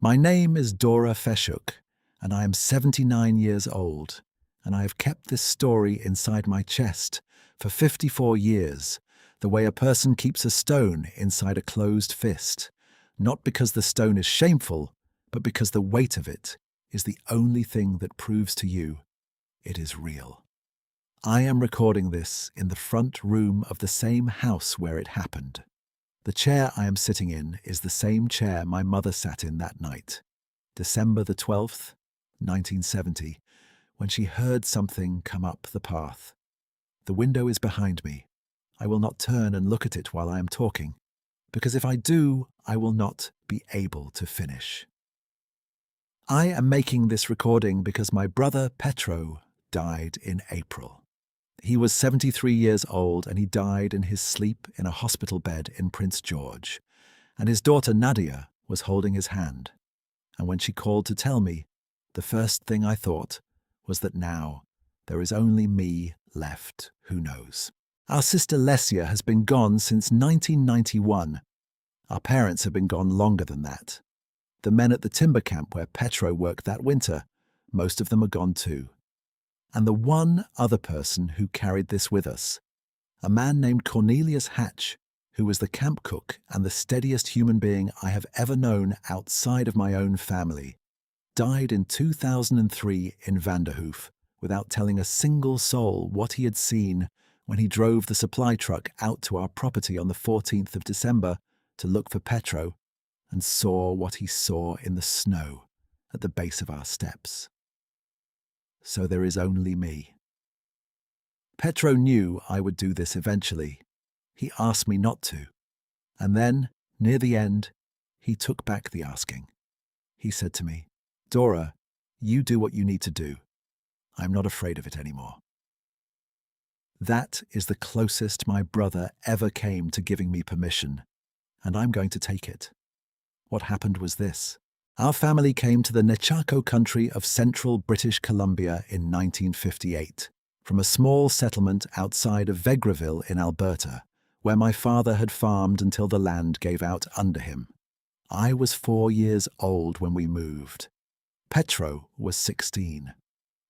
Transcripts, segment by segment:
My name is Dora Feshuk, and I am 79 years old, and I have kept this story inside my chest for 54 years, the way a person keeps a stone inside a closed fist, not because the stone is shameful, but because the weight of it is the only thing that proves to you it is real. I am recording this in the front room of the same house where it happened. The chair I am sitting in is the same chair my mother sat in that night, December the 12th, 1970, when she heard something come up the path. The window is behind me. I will not turn and look at it while I am talking, because if I do, I will not be able to finish. I am making this recording because my brother Petro died in April. He was 73 years old and he died in his sleep in a hospital bed in Prince George, and his daughter Nadia was holding his hand. And when she called to tell me, the first thing I thought was that now there is only me left who knows. Our sister Lesia has been gone since 1991. Our parents have been gone longer than that. The men at the timber camp where Petro worked that winter, most of them are gone too. And the one other person who carried this with us, a man named Cornelius Hatch, who was the camp cook and the steadiest human being I have ever known outside of my own family, died in 2003 in Vanderhoof without telling a single soul what he had seen when he drove the supply truck out to our property on the 14th of December to look for Petro and saw what he saw in the snow at the base of our steps. So there is only me. Petro knew I would do this eventually. He asked me not to. And then, near the end, he took back the asking. He said to me, "Dora, you do what you need to do. I'm not afraid of it anymore." That is the closest my brother ever came to giving me permission, and I'm going to take it. What happened was this. Our family came to the Nechako country of central British Columbia in 1958, from a small settlement outside of Vegreville in Alberta, where my father had farmed until the land gave out under him. I was 4 years old when we moved. Petro was 16.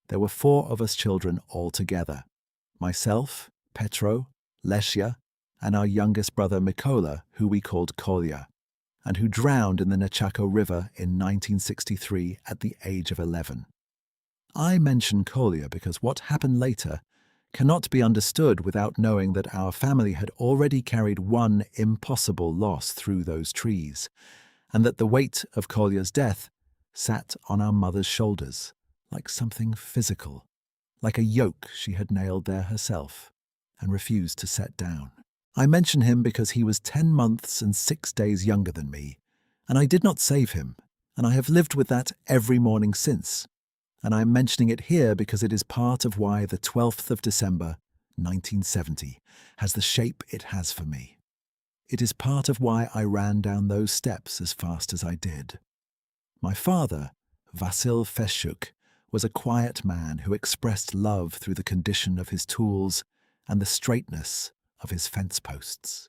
There were 4 of us children altogether. Myself, Petro, Lesia, and our youngest brother Mikola, who we called Kolya, and who drowned in the Nechako River in 1963 at the age of 11. I mention Kolya because what happened later cannot be understood without knowing that our family had already carried one impossible loss through those trees, and that the weight of Kolya's death sat on our mother's shoulders, like something physical, like a yoke she had nailed there herself and refused to set down. I mention him because he was 10 months and 6 days younger than me, and I did not save him, and I have lived with that every morning since. And I am mentioning it here because it is part of why the 12th of December, 1970, has the shape it has for me. It is part of why I ran down those steps as fast as I did. My father, Vasil Feshuk, was a quiet man who expressed love through the condition of his tools and the straightness of his fence posts.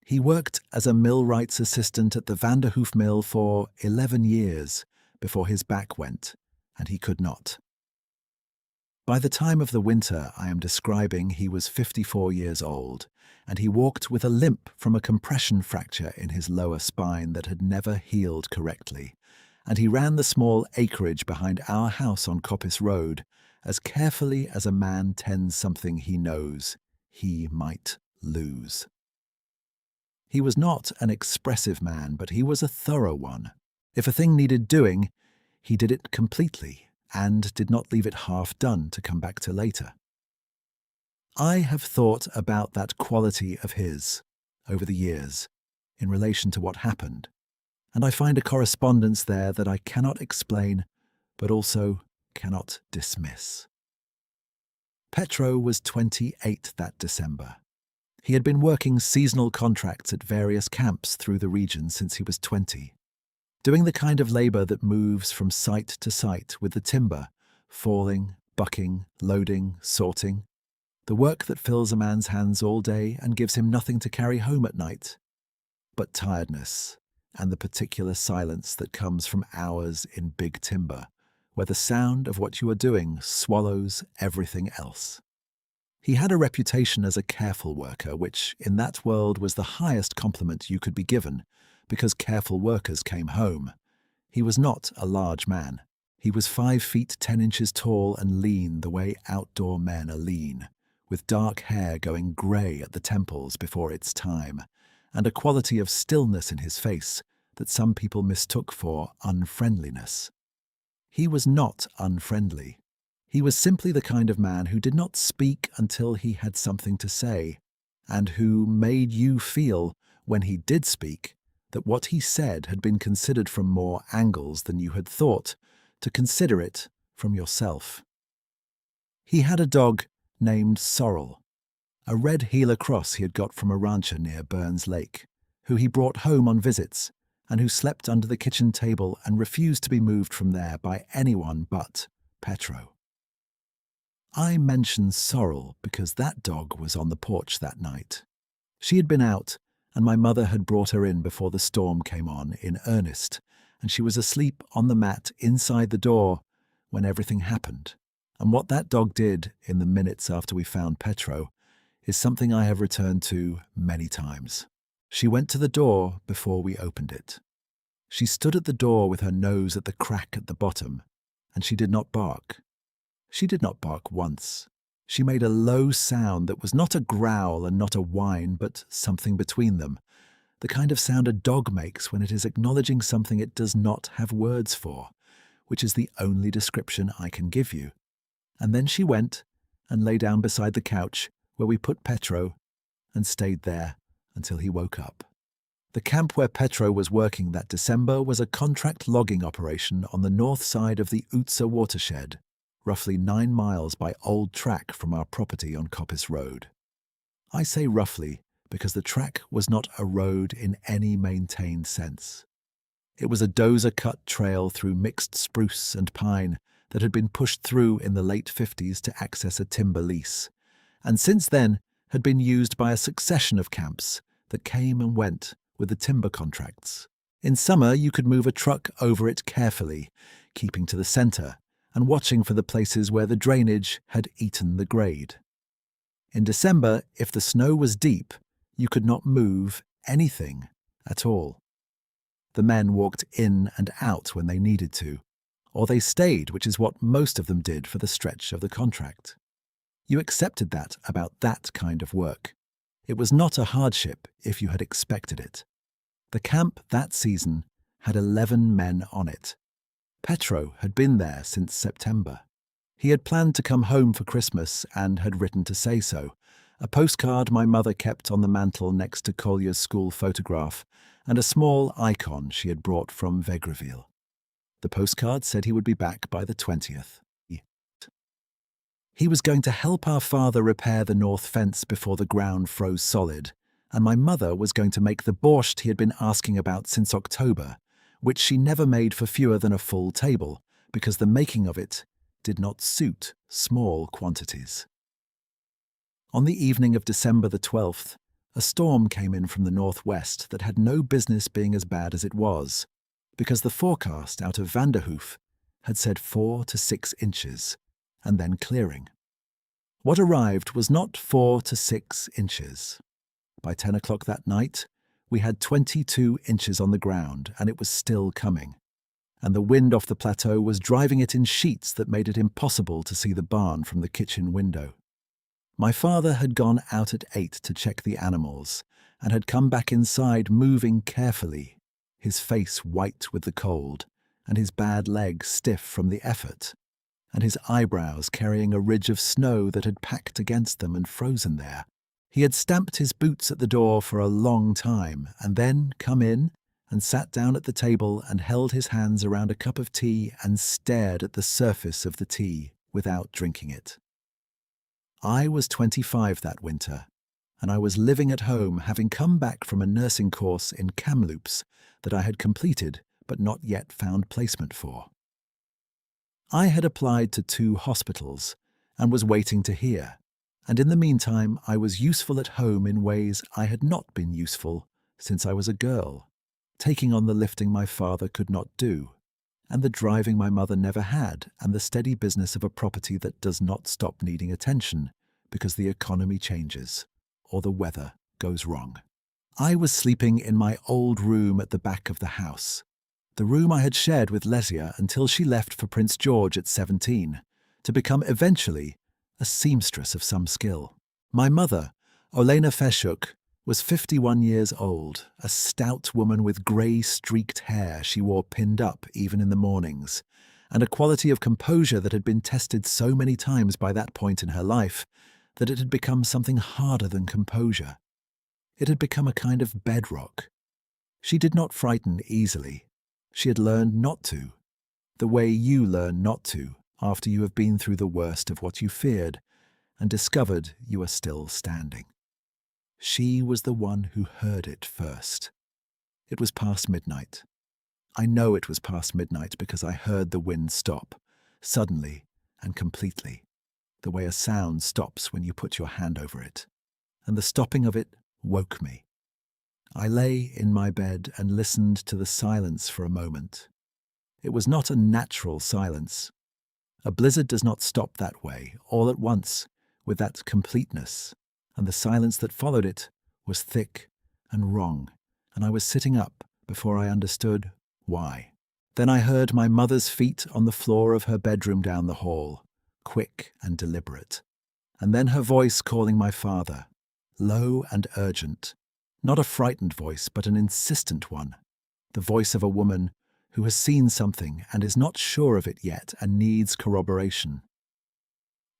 He worked as a millwright's assistant at the Vanderhoof mill for 11 years before his back went, and he could not. By the time of the winter I am describing, he was 54 years old, and he walked with a limp from a compression fracture in his lower spine that had never healed correctly, and he ran the small acreage behind our house on Coppice Road as carefully as a man tends something he knows he might lose. He was not an expressive man, but he was a thorough one. If a thing needed doing, he did it completely and did not leave it half done to come back to later. I have thought about that quality of his over the years in relation to what happened, and I find a correspondence there that I cannot explain, but also cannot dismiss. Petro was 28 that December. He had been working seasonal contracts at various camps through the region since he was 20, doing the kind of labour that moves from site to site with the timber, falling, bucking, loading, sorting, the work that fills a man's hands all day and gives him nothing to carry home at night but tiredness and the particular silence that comes from hours in big timber, where the sound of what you are doing swallows everything else. He had a reputation as a careful worker, which, in that world, was the highest compliment you could be given, because careful workers came home. He was not a large man. He was 5 feet 10 inches tall and lean the way outdoor men are lean, with dark hair going grey at the temples before its time, and a quality of stillness in his face that some people mistook for unfriendliness. He was not unfriendly. He was simply the kind of man who did not speak until he had something to say, and who made you feel, when he did speak, that what he said had been considered from more angles than you had thought to consider it from yourself. He had a dog named Sorrel, a red Gila cross he had got from a rancher near Burns Lake, who he brought home on visits and who slept under the kitchen table and refused to be moved from there by anyone but Petro. I mention Sorrel because that dog was on the porch that night. She had been out, and my mother had brought her in before the storm came on in earnest, and she was asleep on the mat inside the door when everything happened. And what that dog did in the minutes after we found Petro is something I have returned to many times. She went to the door before we opened it. She stood at the door with her nose at the crack at the bottom, and she did not bark. She did not bark once. She made a low sound that was not a growl and not a whine, but something between them, the kind of sound a dog makes when it is acknowledging something it does not have words for, which is the only description I can give you. And then she went and lay down beside the couch where we put Petro and stayed there until he woke up. The camp where Petro was working that December was a contract logging operation on the north side of the Utsa watershed, roughly 9 miles by old track from our property on Coppice Road. I say roughly because the track was not a road in any maintained sense. It was a dozer-cut trail through mixed spruce and pine that had been pushed through in the late 50s to access a timber lease, and since then had been used by a succession of camps that came and went with the timber contracts. In summer, you could move a truck over it carefully, keeping to the center and watching for the places where the drainage had eaten the grade. In December, if the snow was deep, you could not move anything at all. The men walked in and out when they needed to, or they stayed, which is what most of them did for the stretch of the contract. You accepted that about that kind of work. It was not a hardship if you had expected it. The camp that season had 11 men on it. Petro had been there since September. He had planned to come home for Christmas and had written to say so, a postcard my mother kept on the mantel next to Collier's school photograph, and a small icon she had brought from Vegreville. The postcard said he would be back by the 20th. He was going to help our father repair the north fence before the ground froze solid, and my mother was going to make the borscht he had been asking about since October, which she never made for fewer than a full table, because the making of it did not suit small quantities. On the evening of December the 12th, a storm came in from the northwest that had no business being as bad as it was, because the forecast out of Vanderhoof had said 4 to 6 inches, and then clearing. What arrived was not 4 to 6 inches. By 10 o'clock that night, we had 22 inches on the ground, and it was still coming, and the wind off the plateau was driving it in sheets that made it impossible to see the barn from the kitchen window. My father had gone out at 8 to check the animals, and had come back inside moving carefully, his face white with the cold, and his bad leg stiff from the effort, and his eyebrows carrying a ridge of snow that had packed against them and frozen there. He had stamped his boots at the door for a long time, and then come in and sat down at the table and held his hands around a cup of tea and stared at the surface of the tea without drinking it. I was 25 that winter, and I was living at home, having come back from a nursing course in Kamloops that I had completed but not yet found placement for. I had applied to 2 hospitals and was waiting to hear, and in the meantime I was useful at home in ways I had not been useful since I was a girl, taking on the lifting my father could not do, and the driving my mother never had, and the steady business of a property that does not stop needing attention because the economy changes or the weather goes wrong. I was sleeping in my old room at the back of the house, the room I had shared with Lesia until she left for Prince George at 17, to become eventually a seamstress of some skill. My mother, Olena Feshuk, was 51 years old, a stout woman with grey-streaked hair she wore pinned up even in the mornings, and a quality of composure that had been tested so many times by that point in her life that it had become something harder than composure. It had become a kind of bedrock. She did not frighten easily. She had learned not to, the way you learn not to after you have been through the worst of what you feared and discovered you are still standing. She was the one who heard it first. It was past midnight. I know it was past midnight because I heard the wind stop, suddenly and completely, the way a sound stops when you put your hand over it, and the stopping of it woke me. I lay in my bed and listened to the silence for a moment. It was not a natural silence. A blizzard does not stop that way, all at once, with that completeness, and the silence that followed it was thick and wrong, and I was sitting up before I understood why. Then I heard my mother's feet on the floor of her bedroom down the hall, quick and deliberate, and then her voice calling my father, low and urgent, not a frightened voice but an insistent one, the voice of a woman who has seen something and is not sure of it yet and needs corroboration.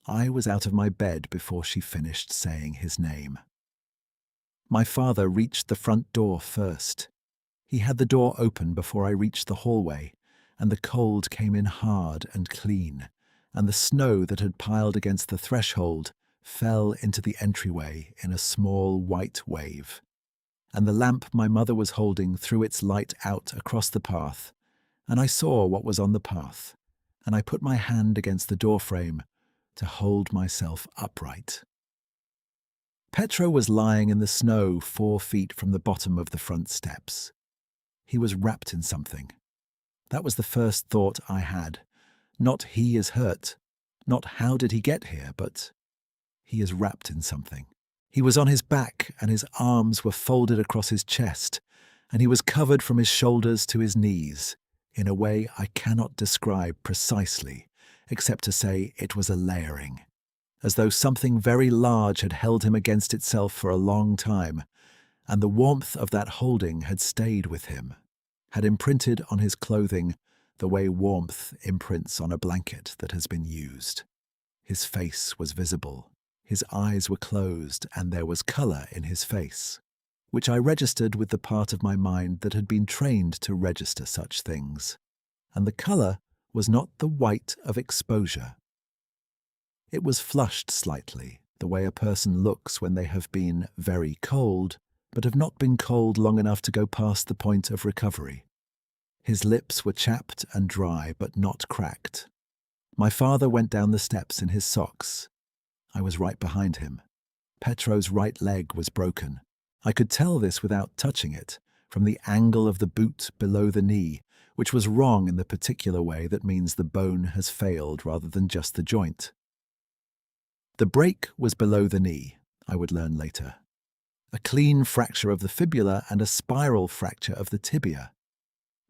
I was out of my bed before she finished saying his name. My father reached the front door first. He had the door open before I reached the hallway, and the cold came in hard and clean, and the snow that had piled against the threshold fell into the entryway in a small white wave, and the lamp my mother was holding threw its light out across the path, and I saw what was on the path, and I put my hand against the doorframe to hold myself upright. Petro was lying in the snow 4 feet from the bottom of the front steps. He was wrapped in something. That was the first thought I had. Not he is hurt, not how did he get here, but he is wrapped in something. He was on his back and his arms were folded across his chest, and he was covered from his shoulders to his knees in a way I cannot describe precisely, except to say it was a layering, as though something very large had held him against itself for a long time, and the warmth of that holding had stayed with him, had imprinted on his clothing the way warmth imprints on a blanket that has been used. His face was visible, his eyes were closed, and there was colour in his face, which I registered with the part of my mind that had been trained to register such things, and the colour was not the white of exposure. It was flushed slightly, the way a person looks when they have been very cold, but have not been cold long enough to go past the point of recovery. His lips were chapped and dry, but not cracked. My father went down the steps in his socks. I was right behind him. Petro's right leg was broken. I could tell this without touching it, from the angle of the boot below the knee, which was wrong in the particular way that means the bone has failed rather than just the joint. The break was below the knee, I would learn later. A clean fracture of the fibula and a spiral fracture of the tibia.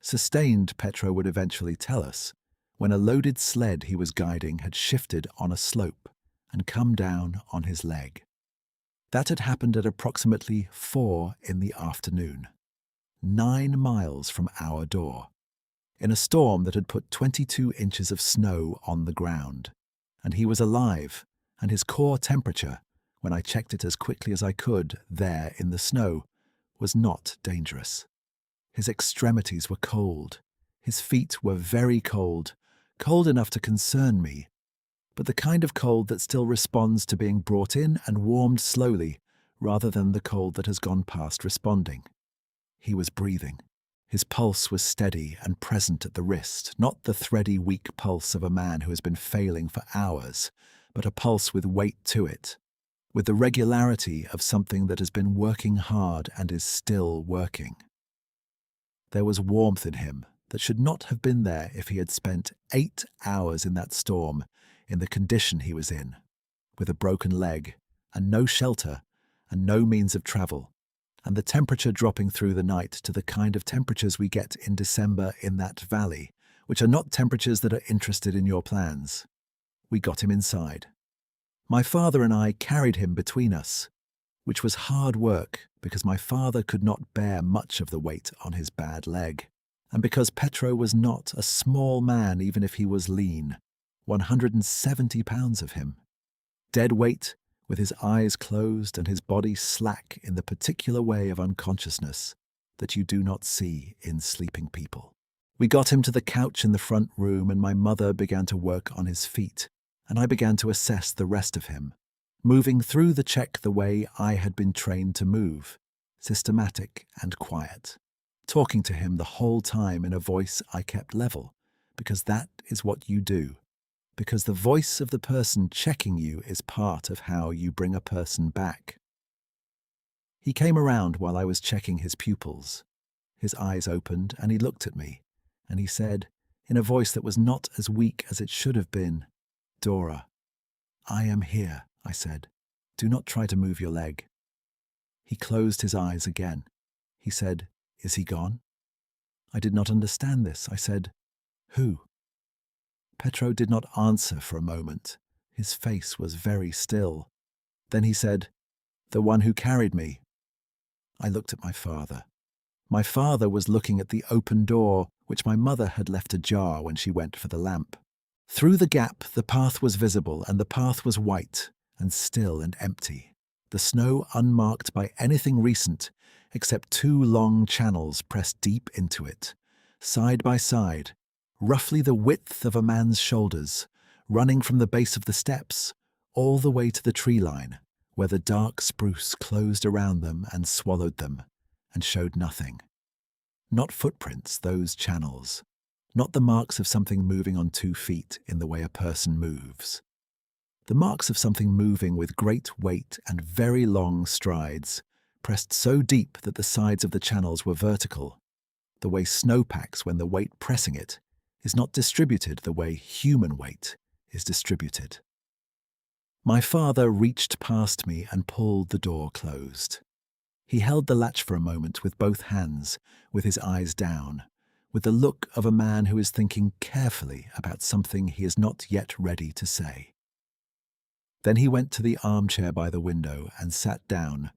Sustained, Petro would eventually tell us, when a loaded sled he was guiding had shifted on a slope and come down on his leg. That had happened at approximately 4 in the afternoon, 9 miles from our door, in a storm that had put 22 inches of snow on the ground, and he was alive, and his core temperature, when I checked it as quickly as I could there in the snow, was not dangerous. His extremities were cold. His feet were very cold, cold enough to concern me, but the kind of cold that still responds to being brought in and warmed slowly, rather than the cold that has gone past responding. He was breathing. His pulse was steady and present at the wrist, not the thready, weak pulse of a man who has been failing for hours, but a pulse with weight to it, with the regularity of something that has been working hard and is still working. There was warmth in him that should not have been there if he had spent 8 hours in that storm, in the condition he was in, with a broken leg, and no shelter, and no means of travel, and the temperature dropping through the night to the kind of temperatures we get in December in that valley, which are not temperatures that are interested in your plans. We got him inside. My father and I carried him between us, which was hard work because my father could not bear much of the weight on his bad leg, and because Petro was not a small man even if he was lean, 170 pounds of him. Dead weight, with his eyes closed and his body slack in the particular way of unconsciousness that you do not see in sleeping people. We got him to the couch in the front room, and my mother began to work on his feet, and I began to assess the rest of him, moving through the check the way I had been trained to move, systematic and quiet, talking to him the whole time in a voice I kept level, because that is what you do, because the voice of the person checking you is part of how you bring a person back. He came around while I was checking his pupils. His eyes opened and he looked at me, and he said, in a voice that was not as weak as it should have been, "Dora, I am here," I said. "Do not try to move your leg." He closed his eyes again. He said, "Is he gone?" I did not understand this. I said, "Who?" Petro did not answer for a moment. His face was very still. Then he said, "The one who carried me." I looked at my father. My father was looking at the open door, which my mother had left ajar when she went for the lamp. Through the gap, the path was visible, and the path was white and still and empty, the snow unmarked by anything recent except 2 long channels pressed deep into it, side by side, roughly the width of a man's shoulders, running from the base of the steps all the way to the tree line, where the dark spruce closed around them and swallowed them, and showed nothing. Not footprints, those channels. Not the marks of something moving on 2 feet in the way a person moves. The marks of something moving with great weight and very long strides, pressed so deep that the sides of the channels were vertical, the way snow packs when the weight pressing it is not distributed the way human weight is distributed. My father reached past me and pulled the door closed. He held the latch for a moment with both hands, with his eyes down, with the look of a man who is thinking carefully about something he is not yet ready to say. Then he went to the armchair by the window and sat down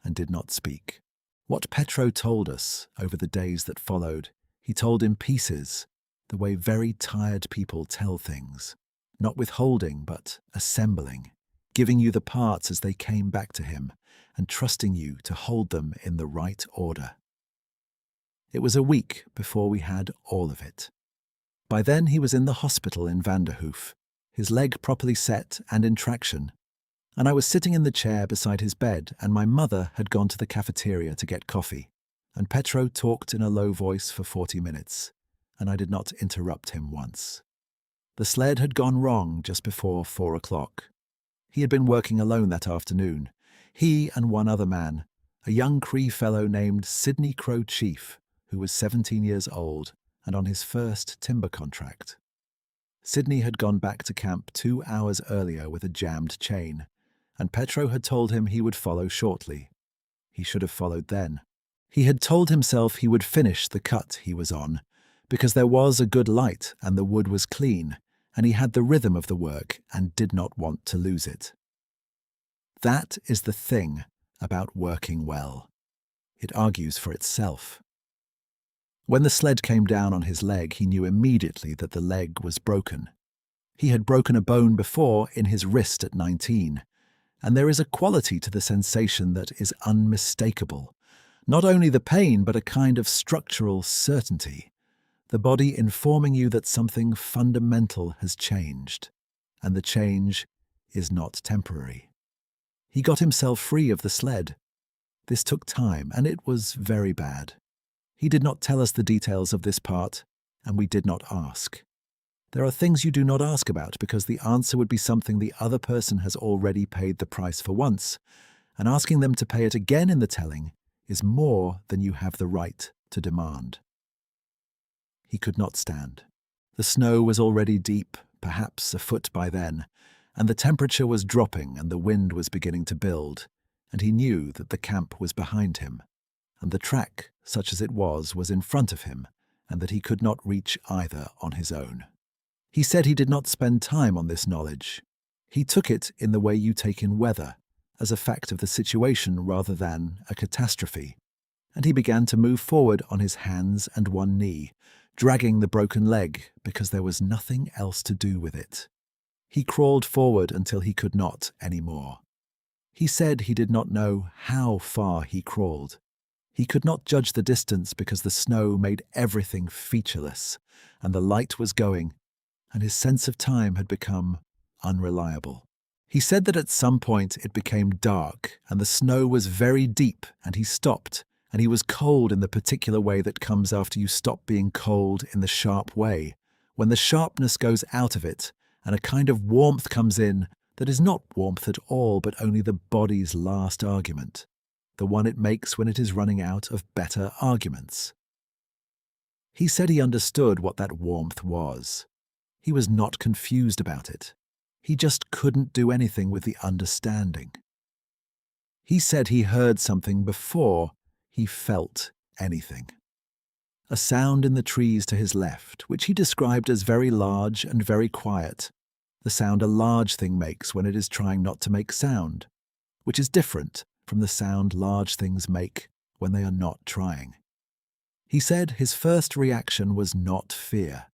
and did not speak. What Petro told us over the days that followed, he told in pieces, the way very tired people tell things, not withholding but assembling, giving you the parts as they came back to him and trusting you to hold them in the right order. It was a week before we had all of it. By then he was in the hospital in Vanderhoof, his leg properly set and in traction, and I was sitting in the chair beside his bed, and my mother had gone to the cafeteria to get coffee, and Petro talked in a low voice for 40 minutes, and I did not interrupt him once. The sled had gone wrong just before 4 o'clock. He had been working alone that afternoon, he and one other man, a young Cree fellow named Sidney Crow Chief, who was 17 years old and on his first timber contract. Sidney had gone back to camp 2 hours earlier with a jammed chain, and Petro had told him he would follow shortly. He should have followed then. He had told himself he would finish the cut he was on, because there was a good light and the wood was clean, and he had the rhythm of the work and did not want to lose it. That is the thing about working well. It argues for itself. When the sled came down on his leg, he knew immediately that the leg was broken. He had broken a bone before in his wrist at 19, and there is a quality to the sensation that is unmistakable. Not only the pain, but a kind of structural certainty. The body informing you that something fundamental has changed, and the change is not temporary. He got himself free of the sled. This took time, and it was very bad. He did not tell us the details of this part, and we did not ask. There are things you do not ask about because the answer would be something the other person has already paid the price for once, and asking them to pay it again in the telling is more than you have the right to demand. he could not stand. The snow was already deep, perhaps a foot by then, and the temperature was dropping and the wind was beginning to build, and he knew that the camp was behind him, and the track, such as it was in front of him, and that he could not reach either on his own. He said he did not spend time on this knowledge. He took it in the way you take in weather, as a fact of the situation rather than a catastrophe, and he began to move forward on his hands and one knee, dragging the broken leg because there was nothing else to do with it. He crawled forward until he could not any more. He said he did not know how far he crawled. He could not judge the distance because the snow made everything featureless, and the light was going, and his sense of time had become unreliable. He said that at some point it became dark, and the snow was very deep, and he stopped, and he was cold in the particular way that comes after you stop being cold in the sharp way, when the sharpness goes out of it, and a kind of warmth comes in that is not warmth at all, but only the body's last argument, the one it makes when it is running out of better arguments. He said he understood what that warmth was. He was not confused about it. He just couldn't do anything with the understanding. He said he heard something before he felt anything. A sound in the trees to his left, which he described as very large and very quiet, the sound a large thing makes when it is trying not to make sound, which is different from the sound large things make when they are not trying. He said his first reaction was not fear.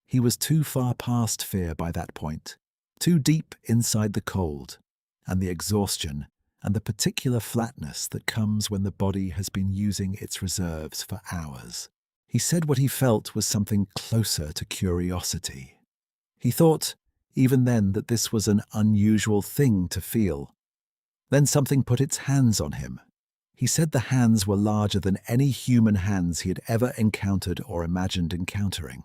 He was too far past fear by that point, too deep inside the cold, and the exhaustion, and the particular flatness that comes when the body has been using its reserves for hours. He said what he felt was something closer to curiosity. He thought, even then, that this was an unusual thing to feel. Then something put its hands on him. He said the hands were larger than any human hands he had ever encountered or imagined encountering.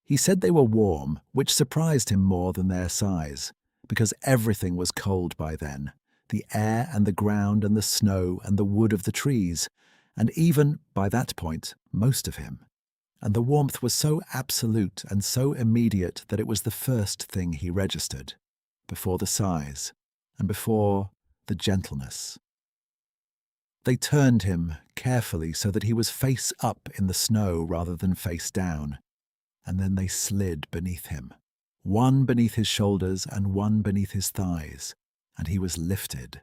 He said they were warm, which surprised him more than their size, because everything was cold by then, the air and the ground and the snow and the wood of the trees, and even, by that point, most of him. And the warmth was so absolute and so immediate that it was the first thing he registered, before the size, and before the gentleness. They turned him carefully so that he was face up in the snow rather than face down, and then they slid beneath him, one beneath his shoulders and one beneath his thighs, and he was lifted,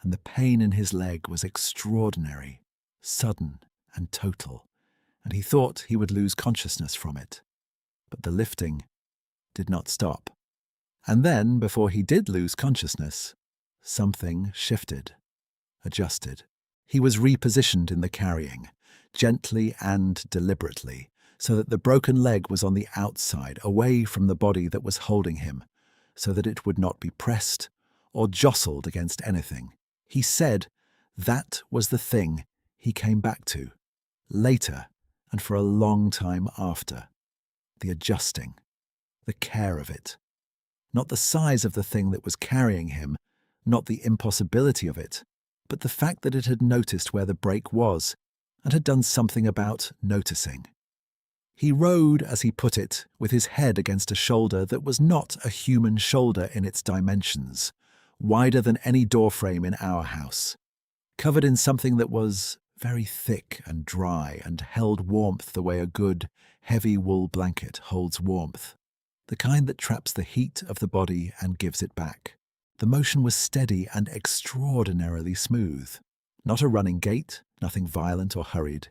and the pain in his leg was extraordinary, sudden and total, and he thought he would lose consciousness from it. But the lifting did not stop. And then, before he did lose consciousness, something shifted, adjusted. He was repositioned in the carrying, gently and deliberately, so that the broken leg was on the outside, away from the body that was holding him, so that it would not be pressed or jostled against anything. He said that was the thing he came back to, later and for a long time after. The adjusting, the care of it. Not the size of the thing that was carrying him, not the impossibility of it, but the fact that it had noticed where the break was and had done something about noticing. He rode, as he put it, with his head against a shoulder that was not a human shoulder in its dimensions, wider than any doorframe in our house, covered in something that was very thick and dry and held warmth the way a good, heavy wool blanket holds warmth, the kind that traps the heat of the body and gives it back. The motion was steady and extraordinarily smooth. Not a running gait, nothing violent or hurried.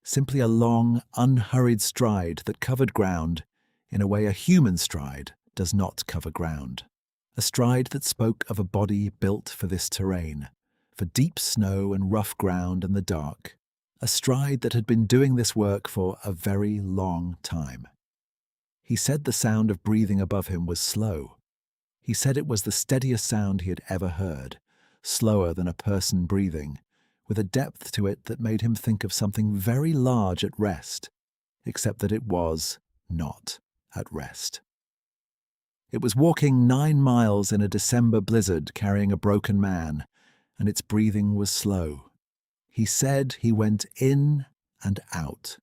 Simply a long, unhurried stride that covered ground in a way a human stride does not cover ground. A stride that spoke of a body built for this terrain, for deep snow and rough ground and the dark. A stride that had been doing this work for a very long time. He said the sound of breathing above him was slow. He said it was the steadiest sound he had ever heard, slower than a person breathing, with a depth to it that made him think of something very large at rest, except that it was not at rest. It was walking 9 miles in a December blizzard carrying a broken man, and its breathing was slow. He said he went in and out.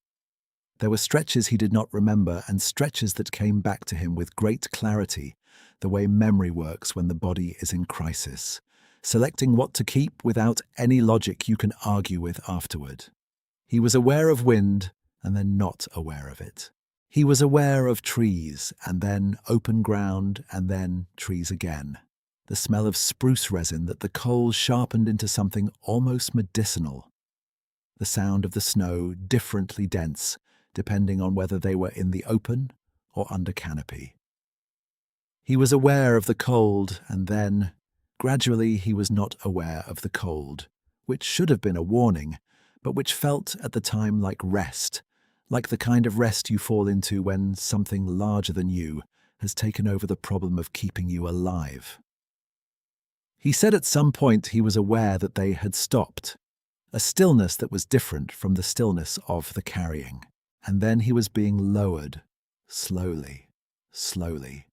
There were stretches he did not remember and stretches that came back to him with great clarity, the way memory works when the body is in crisis, selecting what to keep without any logic you can argue with afterward. He was aware of wind and then not aware of it. He was aware of trees and then open ground and then trees again. The smell of spruce resin that the coal sharpened into something almost medicinal. The sound of the snow differently dense, depending on whether they were in the open or under canopy. He was aware of the cold, and then, gradually, he was not aware of the cold, which should have been a warning, but which felt at the time like rest, like the kind of rest you fall into when something larger than you has taken over the problem of keeping you alive. He said at some point he was aware that they had stopped, a stillness that was different from the stillness of the carrying. And then he was being lowered, slowly, slowly,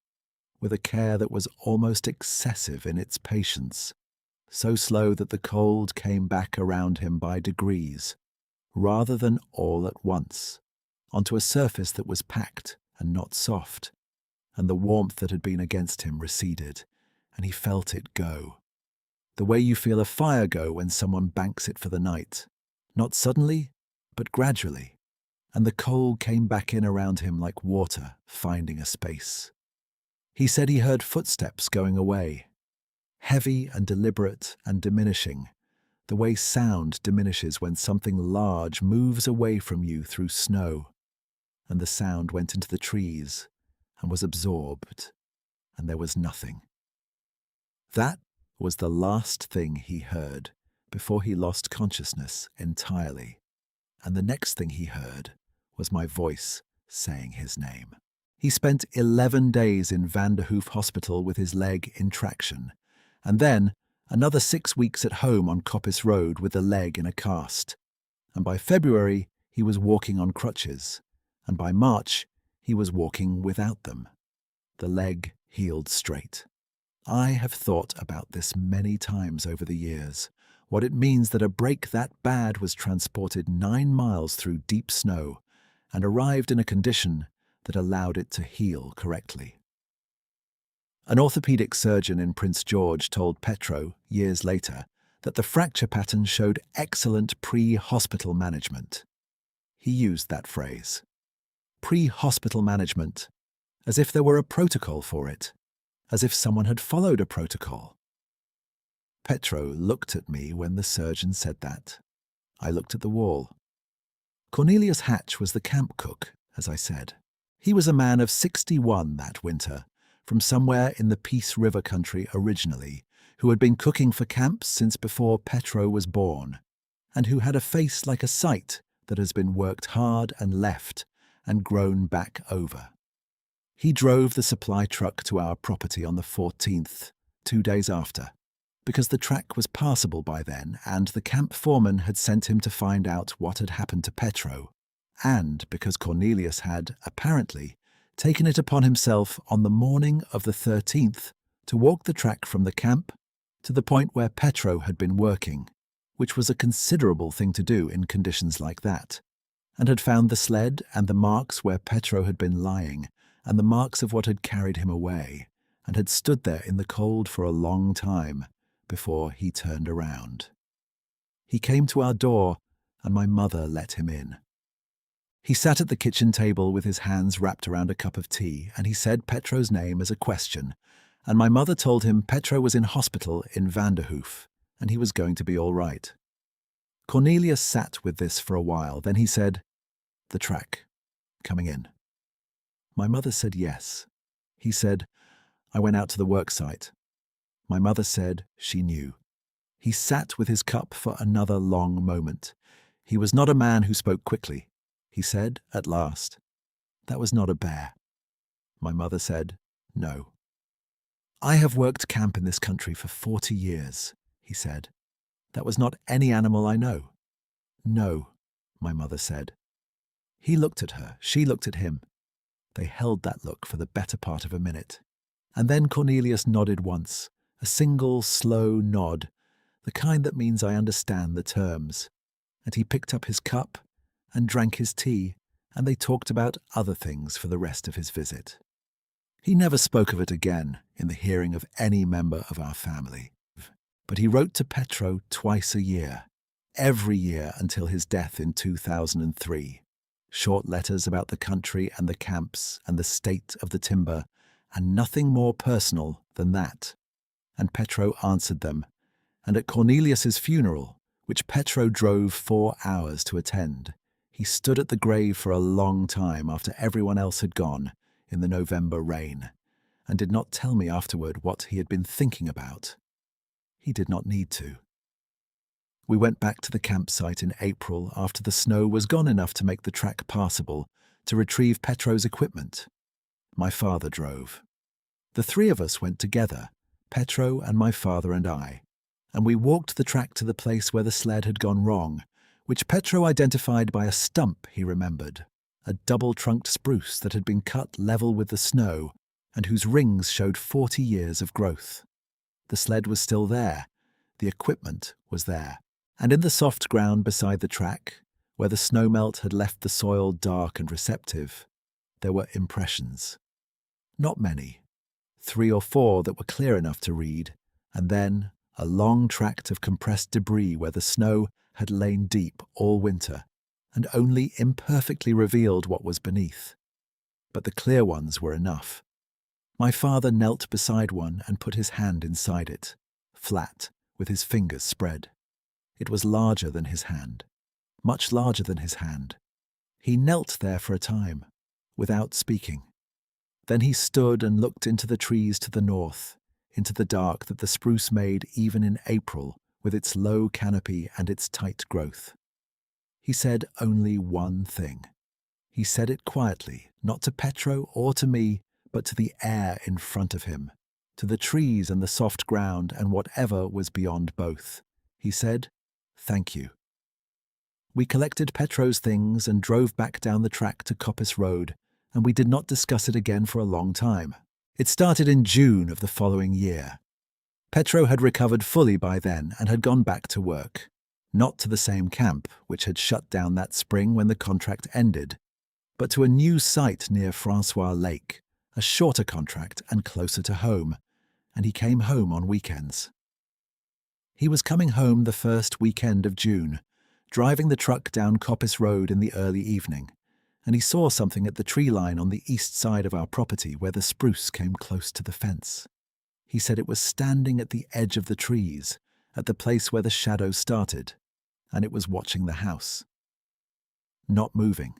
with a care that was almost excessive in its patience, so slow that the cold came back around him by degrees, rather than all at once, onto a surface that was packed and not soft, and the warmth that had been against him receded, and he felt it go. The way you feel a fire go when someone banks it for the night, not suddenly, but gradually. And the cold came back in around him like water finding a space. He said he heard footsteps going away, heavy and deliberate and diminishing, the way sound diminishes when something large moves away from you through snow, and the sound went into the trees and was absorbed, and there was nothing. That was the last thing he heard before he lost consciousness entirely, and the next thing he heard was my voice saying his name. He spent 11 days in Vanderhoof Hospital with his leg in traction, and then another 6 weeks at home on Coppice Road with the leg in a cast. And by February, he was walking on crutches, and by March, he was walking without them. The leg healed straight. I have thought about this many times over the years, what it means that a break that bad was transported 9 miles through deep snow and arrived in a condition that allowed it to heal correctly. An orthopedic surgeon in Prince George told Petro, years later, that the fracture pattern showed excellent pre-hospital management. He used that phrase, pre-hospital management, as if there were a protocol for it, as if someone had followed a protocol. Petro looked at me when the surgeon said that. I looked at the wall. Cornelius Hatch was the camp cook, as I said. He was a man of 61 that winter, from somewhere in the Peace River country originally, who had been cooking for camps since before Petro was born, and who had a face like a site that has been worked hard and left and grown back over. He drove the supply truck to our property on the 14th, 2 days after, because the track was passable by then and the camp foreman had sent him to find out what had happened to Petro, and because Cornelius had, apparently, taken it upon himself on the morning of the 13th to walk the track from the camp to the point where Petro had been working, which was a considerable thing to do in conditions like that, and had found the sled and the marks where Petro had been lying, and the marks of what had carried him away, and had stood there in the cold for a long time before he turned around. He came to our door, and my mother let him in. He sat at the kitchen table with his hands wrapped around a cup of tea, and he said Petro's name as a question, and my mother told him Petro was in hospital in Vanderhoof, and he was going to be all right. Cornelius sat with this for a while, then he said, "The track, coming in." My mother said yes. He said, "I went out to the work site." My mother said she knew. He sat with his cup for another long moment. He was not a man who spoke quickly. He said, at last, "That was not a bear." My mother said, "No." "I have worked camp in this country for 40 years, he said. "That was not any animal I know." "No," my mother said. He looked at her, she looked at him. They held that look for the better part of a minute. And then Cornelius nodded once, a single, slow nod, the kind that means I understand the terms. And he picked up his cup and drank his tea and they talked about other things for the rest of his visit. He never spoke of it again in the hearing of any member of our family, but he wrote to Petro twice a year, every year until his death in 2003. Short letters about the country and the camps and the state of the timber, and nothing more personal than that. And Petro answered them, and at Cornelius's funeral, which Petro drove 4 hours to attend, he stood at the grave for a long time after everyone else had gone in the November rain, and did not tell me afterward what he had been thinking about. He did not need to. We went back to the campsite in April after the snow was gone enough to make the track passable to retrieve Petro's equipment. My father drove. The 3 of us went together, Petro and my father and I, and we walked the track to the place where the sled had gone wrong, which Petro identified by a stump he remembered, a double-trunked spruce that had been cut level with the snow and whose rings showed 40 years of growth. The sled was still there, the equipment was there, and in the soft ground beside the track, where the snowmelt had left the soil dark and receptive, there were impressions. Not many, 3 or 4 that were clear enough to read, and then a long tract of compressed debris where the snow had lain deep all winter and only imperfectly revealed what was beneath. But the clear ones were enough. My father knelt beside one and put his hand inside it, flat, with his fingers spread. It was larger than his hand, much larger than his hand. He knelt there for a time, without speaking. Then he stood and looked into the trees to the north, into the dark that the spruce made even in April with its low canopy and its tight growth. He said only one thing. He said it quietly, not to Petro or to me, but to the air in front of him, to the trees and the soft ground and whatever was beyond both. He said, "Thank you." We collected Petro's things and drove back down the track to Coppice Road, and we did not discuss it again for a long time. It started in June of the following year. Petro had recovered fully by then and had gone back to work, not to the same camp which had shut down that spring when the contract ended, but to a new site near Francois Lake, a shorter contract and closer to home, and he came home on weekends. He was coming home the first weekend of June, driving the truck down Coppice Road in the early evening, and he saw something at the tree line on the east side of our property where the spruce came close to the fence. He said it was standing at the edge of the trees, at the place where the shadow started, and it was watching the house. Not moving,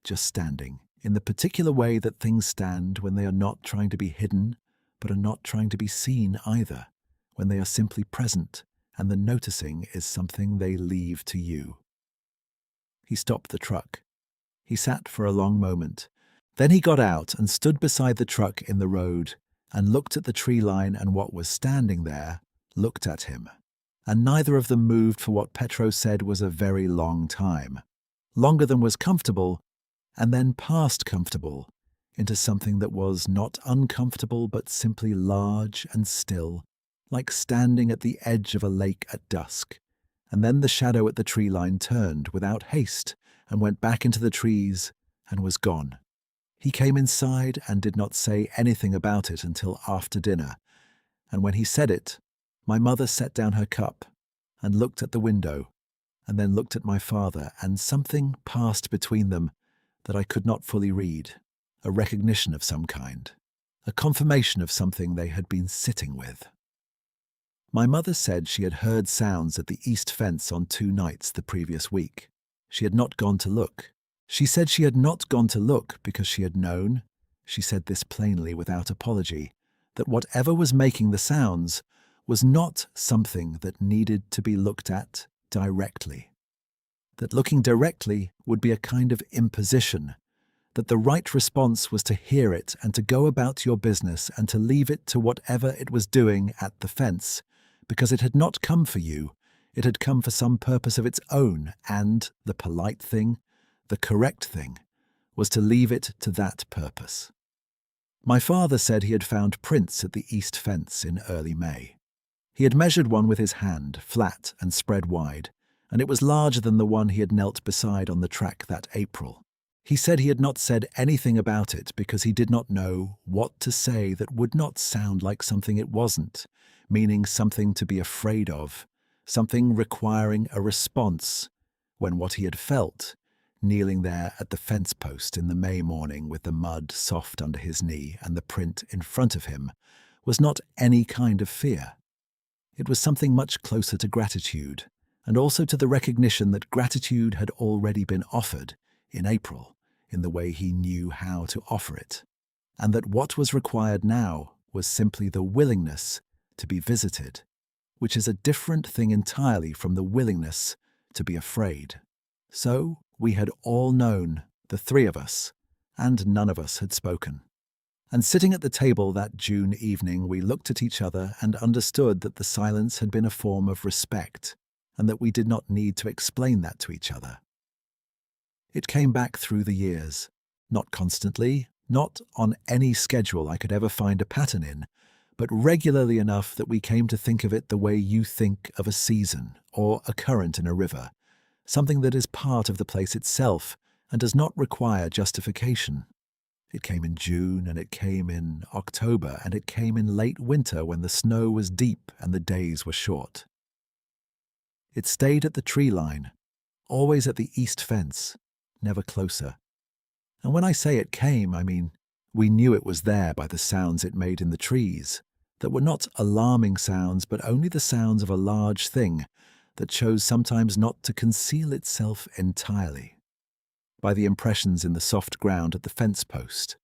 just standing, in the particular way that things stand when they are not trying to be hidden, but are not trying to be seen either, when they are simply present, and the noticing is something they leave to you. He stopped the truck. He sat for a long moment. Then he got out and stood beside the truck in the road and looked at the tree line, and what was standing there looked at him. And neither of them moved for what Petro said was a very long time, longer than was comfortable, and then past comfortable, into something that was not uncomfortable but simply large and still, like standing at the edge of a lake at dusk. And then the shadow at the tree line turned without haste and went back into the trees and was gone. He came inside and did not say anything about it until after dinner, and when he said it, my mother set down her cup and looked at the window, and then looked at my father, and something passed between them that I could not fully read, a recognition of some kind, a confirmation of something they had been sitting with. My mother said she had heard sounds at the east fence on 2 nights the previous week. She had not gone to look. She said she had not gone to look because she had known, she said this plainly without apology, that whatever was making the sounds was not something that needed to be looked at directly. That looking directly would be a kind of imposition, that the right response was to hear it and to go about your business and to leave it to whatever it was doing at the fence, because it had not come for you, it had come for some purpose of its own, and the polite thing, the correct thing, was to leave it to that purpose. My father said he had found prints at the east fence in early May. He had measured one with his hand, flat and spread wide, and it was larger than the one he had knelt beside on the track that April. He said he had not said anything about it because he did not know what to say that would not sound like something it wasn't, meaning something to be afraid of, something requiring a response, when what he had felt, kneeling there at the fence post in the May morning with the mud soft under his knee and the print in front of him, was not any kind of fear. It was something much closer to gratitude, and also to the recognition that gratitude had already been offered in April in the way he knew how to offer it, and that what was required now was simply the willingness to be visited, which is a different thing entirely from the willingness to be afraid. So we had all known, the three of us, and none of us had spoken. And sitting at the table that June evening, we looked at each other and understood that the silence had been a form of respect, and that we did not need to explain that to each other. It came back through the years, not constantly, not on any schedule I could ever find a pattern in, but regularly enough that we came to think of it the way you think of a season or a current in a river, something that is part of the place itself and does not require justification. It came in June, and it came in October, and it came in late winter when the snow was deep and the days were short. It stayed at the tree line, always at the east fence, never closer. And when I say it came, I mean we knew it was there by the sounds it made in the trees, that were not alarming sounds, but only the sounds of a large thing that chose sometimes not to conceal itself entirely. By the impressions in the soft ground at the fence post,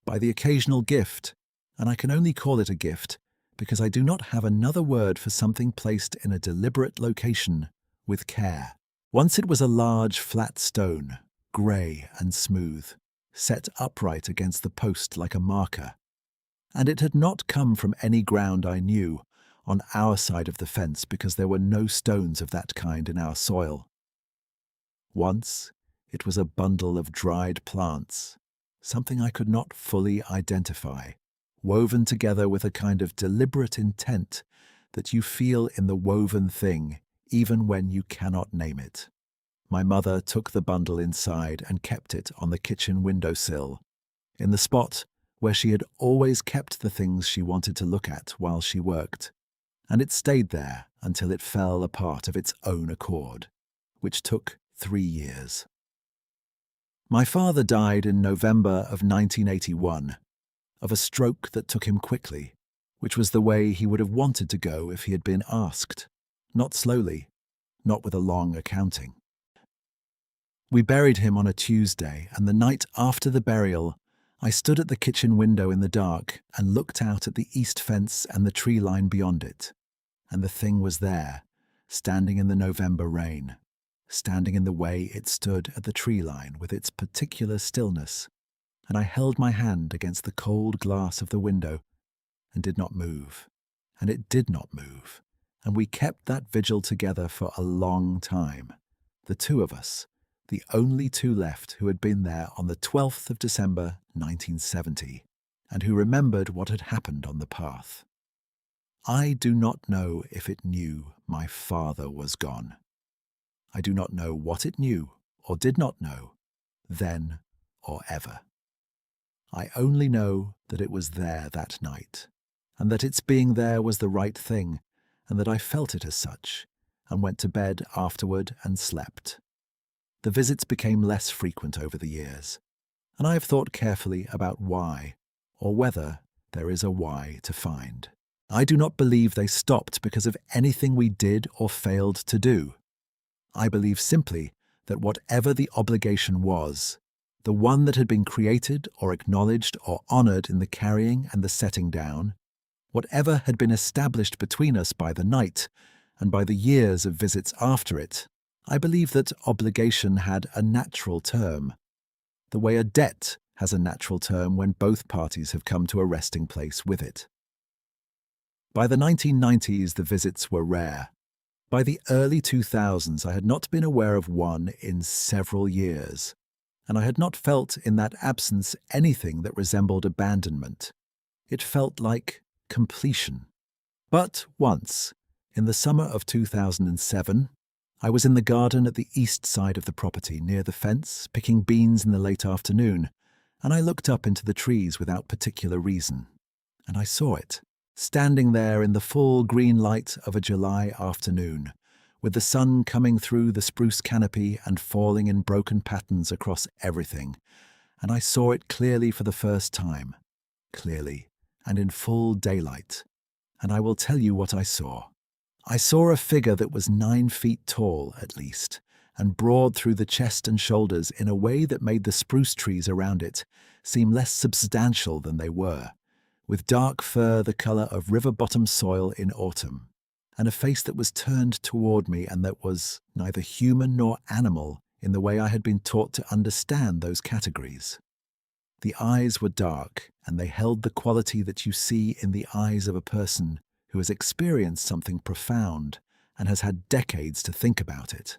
by the occasional gift, and I can only call it a gift because I do not have another word for something placed in a deliberate location with care. Once it was a large flat stone, grey and smooth, set upright against the post like a marker, and it had not come from any ground I knew on our side of the fence because there were no stones of that kind in our soil. Once it was a bundle of dried plants, something I could not fully identify, woven together with a kind of deliberate intent that you feel in the woven thing even when you cannot name it. My mother took the bundle inside and kept it on the kitchen windowsill, in the spot where she had always kept the things she wanted to look at while she worked, and it stayed there until it fell apart of its own accord, which took 3 years. My father died in November of 1981, of a stroke that took him quickly, which was the way he would have wanted to go if he had been asked, not slowly, not with a long accounting. We buried him on a Tuesday, and the night after the burial, I stood at the kitchen window in the dark and looked out at the east fence and the tree line beyond it, and the thing was there, standing in the November rain, standing in the way it stood at the tree line with its particular stillness, and I held my hand against the cold glass of the window and did not move, and it did not move, and we kept that vigil together for a long time, the two of us, the only two left who had been there on the 12th of December 1970, and who remembered what had happened on the path. I do not know if it knew my father was gone. I do not know what it knew or did not know, then or ever. I only know that it was there that night, and that its being there was the right thing, and that I felt it as such, and went to bed afterward and slept. The visits became less frequent over the years, and I have thought carefully about why, or whether there is a why to find. I do not believe they stopped because of anything we did or failed to do. I believe simply that whatever the obligation was, the one that had been created or acknowledged or honoured in the carrying and the setting down, whatever had been established between us by the night and by the years of visits after it, I believe that obligation had a natural term, the way a debt has a natural term when both parties have come to a resting place with it. By the 1990s, the visits were rare. By the early 2000s, I had not been aware of one in several years, and I had not felt in that absence anything that resembled abandonment. It felt like completion. But once, in the summer of 2007, I was in the garden at the east side of the property, near the fence, picking beans in the late afternoon, and I looked up into the trees without particular reason. And I saw it, standing there in the full green light of a July afternoon, with the sun coming through the spruce canopy and falling in broken patterns across everything. And I saw it clearly for the first time, clearly, and in full daylight. And I will tell you what I saw. I saw a figure that was 9 feet tall, at least, and broad through the chest and shoulders in a way that made the spruce trees around it seem less substantial than they were, with dark fur the colour of river-bottom soil in autumn, and a face that was turned toward me and that was neither human nor animal in the way I had been taught to understand those categories. The eyes were dark, and they held the quality that you see in the eyes of a person who has experienced something profound and has had decades to think about it,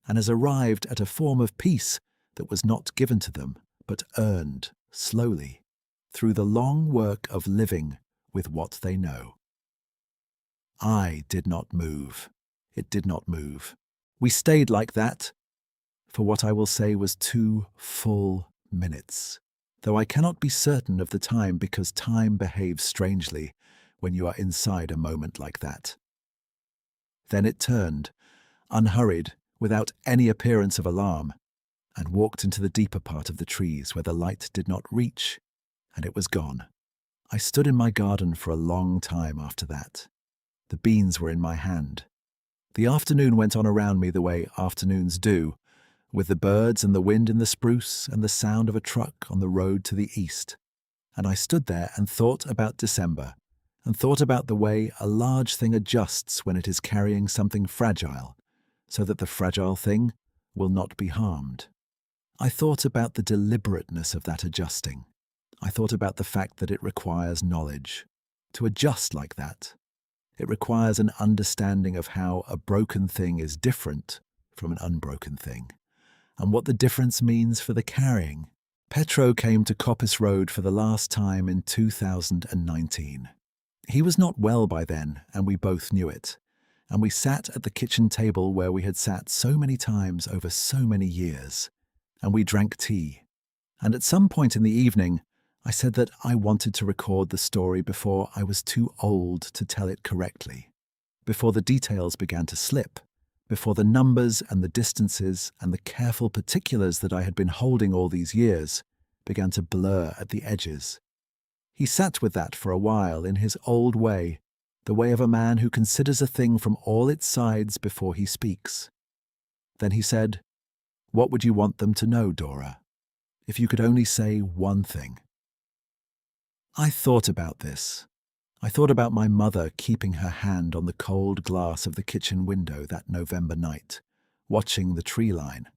and has arrived at a form of peace that was not given to them, but earned, slowly, through the long work of living with what they know. I did not move. It did not move. We stayed like that for what I will say was 2 full minutes, though I cannot be certain of the time because time behaves strangely when you are inside a moment like that. Then it turned, unhurried, without any appearance of alarm, and walked into the deeper part of the trees where the light did not reach, and it was gone. I stood in my garden for a long time after that. The beans were in my hand. The afternoon went on around me the way afternoons do, with the birds and the wind in the spruce and the sound of a truck on the road to the east. And I stood there and thought about December, and thought about the way a large thing adjusts when it is carrying something fragile, so that the fragile thing will not be harmed. I thought about the deliberateness of that adjusting. I thought about the fact that it requires knowledge. To adjust like that, it requires an understanding of how a broken thing is different from an unbroken thing, and what the difference means for the carrying. Petro came to Coppice Road for the last time in 2019. He was not well by then, and we both knew it. And we sat at the kitchen table where we had sat so many times over so many years. And we drank tea. And at some point in the evening, I said that I wanted to record the story before I was too old to tell it correctly, before the details began to slip, before the numbers and the distances and the careful particulars that I had been holding all these years began to blur at the edges. He sat with that for a while in his old way, the way of a man who considers a thing from all its sides before he speaks. Then he said, "What would you want them to know, Dora? If you could only say one thing." I thought about this. I thought about my mother keeping her hand on the cold glass of the kitchen window that November night, watching the Treeline.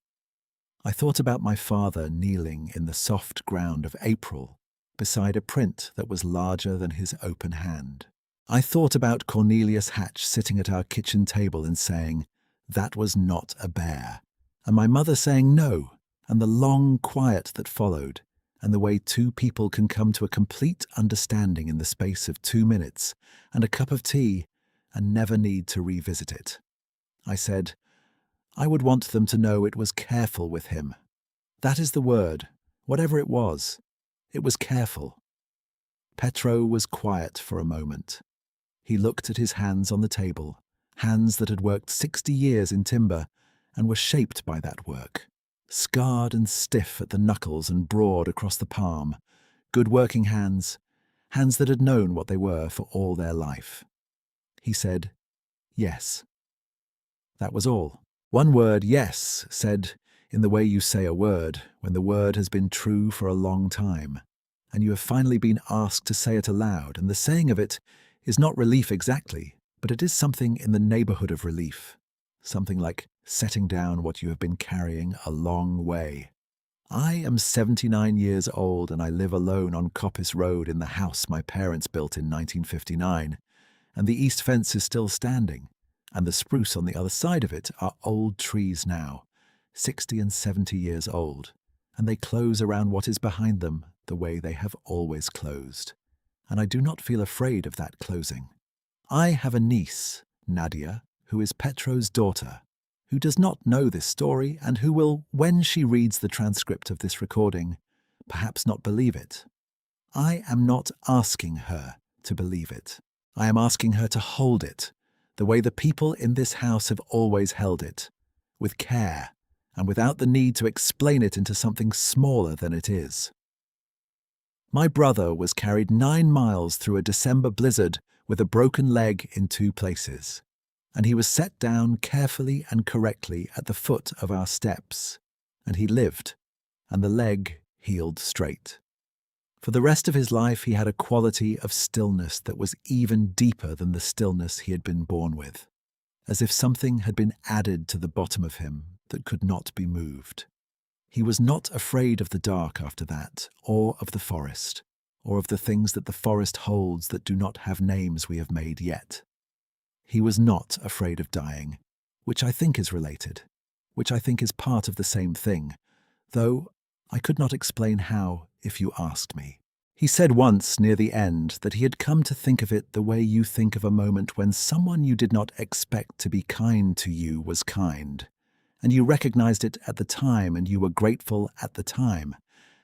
I thought about my father kneeling in the soft ground of April beside a print that was larger than his open hand. I thought about Cornelius Hatch sitting at our kitchen table and saying, "That was not a bear," and my mother saying no, and the long quiet that followed, and the way 2 people can come to a complete understanding in the space of 2 minutes and a cup of tea and never need to revisit it. I said, I would want them to know it was careful with him. That is the word, whatever it was. It was careful. Petro was quiet for a moment. He looked at his hands on the table, hands that had worked 60 years in timber and were shaped by that work, scarred and stiff at the knuckles and broad across the palm, good working hands, hands that had known what they were for all their life. He said, "Yes." That was all. One word, yes, said in the way you say a word when the word has been true for a long time, and you have finally been asked to say it aloud, and the saying of it is not relief exactly, but it is something in the neighbourhood of relief, something like setting down what you have been carrying a long way. I am 79 years old and I live alone on Coppice Road in the house my parents built in 1959, and the east fence is still standing, and the spruce on the other side of it are old trees now, 60 and 70 years old, and they close around what is behind them the way they have always closed, and I do not feel afraid of that closing. I have a niece, Nadia, who is Petro's daughter, who does not know this story and who will, when she reads the transcript of this recording, perhaps not believe it. I am not asking her to believe it. I am asking her to hold it, the way the people in this house have always held it, with care and without the need to explain it into something smaller than it is. My brother was carried 9 miles through a December blizzard with a broken leg in 2 places, and he was set down carefully and correctly at the foot of our steps, and he lived, and the leg healed straight. For the rest of his life he had a quality of stillness that was even deeper than the stillness he had been born with, as if something had been added to the bottom of him that could not be moved. He was not afraid of the dark after that, or of the forest, or of the things that the forest holds that do not have names we have made yet. He was not afraid of dying, which I think is related, which I think is part of the same thing, though I could not explain how if you asked me. He said once near the end that he had come to think of it the way you think of a moment when someone you did not expect to be kind to you was kind, and you recognized it at the time and you were grateful at the time,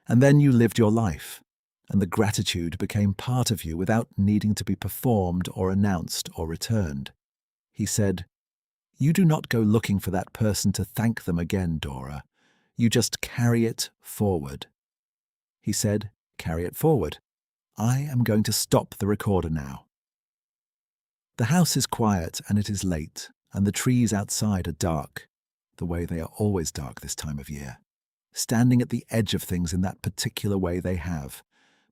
and then you lived your life, and the gratitude became part of you without needing to be performed or announced or returned. He said, "You do not go looking for that person to thank them again, Dora. You just carry it forward." He said, "Carry it forward. I am going to stop the recorder now." The house is quiet and it is late, and the trees outside are dark, the way they are always dark this time of year, standing at the edge of things in that particular way they have,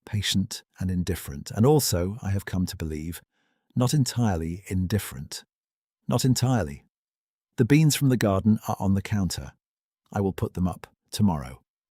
patient and indifferent, and also, I have come to believe, not entirely indifferent. Not entirely. The beans from the garden are on the counter. I will put them up tomorrow.